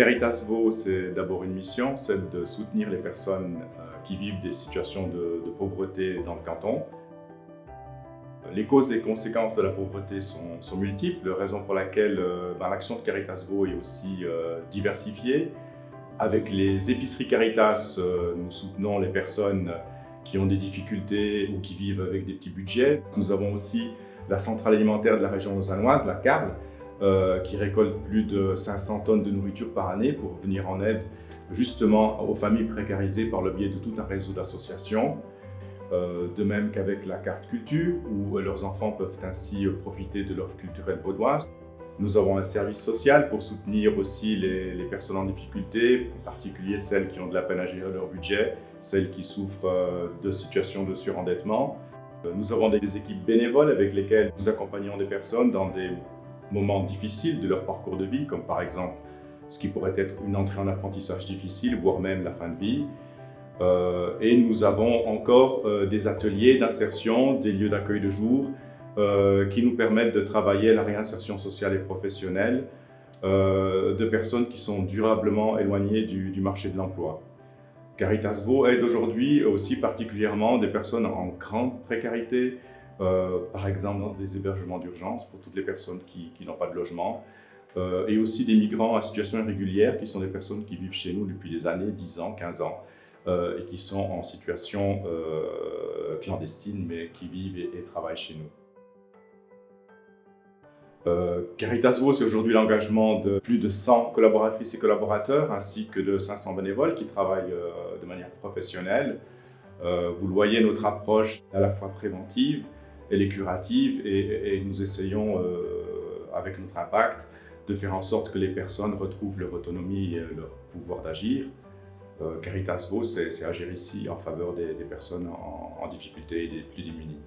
Caritas Vaud, c'est d'abord une mission, celle de soutenir les personnes qui vivent des situations de pauvreté dans le canton. Les causes et conséquences de la pauvreté sont multiples, raison pour laquelle l'action de Caritas Vaud est aussi diversifiée. Avec les épiceries Caritas, nous soutenons les personnes qui ont des difficultés ou qui vivent avec des petits budgets. Nous avons aussi la centrale alimentaire de la région lausannoise, la CARL, qui récolte plus de 500 tonnes de nourriture par année pour venir en aide justement aux familles précarisées par le biais de tout un réseau d'associations. De même qu'avec la carte culture, où leurs enfants peuvent ainsi profiter de l'offre culturelle vaudoise. Nous avons un service social pour soutenir aussi les personnes en difficulté, en particulier celles qui ont de la peine à gérer leur budget, celles qui souffrent de situations de surendettement. Nous avons des équipes bénévoles avec lesquelles nous accompagnons des personnes dans des moments difficiles de leur parcours de vie, comme par exemple ce qui pourrait être une entrée en apprentissage difficile, voire même la fin de vie. Et nous avons encore des ateliers d'insertion, des lieux d'accueil de jour qui nous permettent de travailler la réinsertion sociale et professionnelle de personnes qui sont durablement éloignées du marché de l'emploi. Caritas Vaud aide aujourd'hui aussi particulièrement des personnes en grande précarité, par exemple dans des hébergements d'urgence pour toutes les personnes qui n'ont pas de logement, et aussi des migrants en situation irrégulière qui sont des personnes qui vivent chez nous depuis des années, 10 ans, 15 ans, et qui sont en situation clandestine mais qui vivent et travaillent chez nous. Caritas Vaud, c'est aujourd'hui l'engagement de plus de 100 collaboratrices et collaborateurs ainsi que de 500 bénévoles qui travaillent de manière professionnelle. Vous le voyez, notre approche est à la fois préventive, elle est curative et nous essayons, avec notre impact, de faire en sorte que les personnes retrouvent leur autonomie et leur pouvoir d'agir. Caritas Vaud, c'est agir ici en faveur des personnes en difficulté et des plus démunis.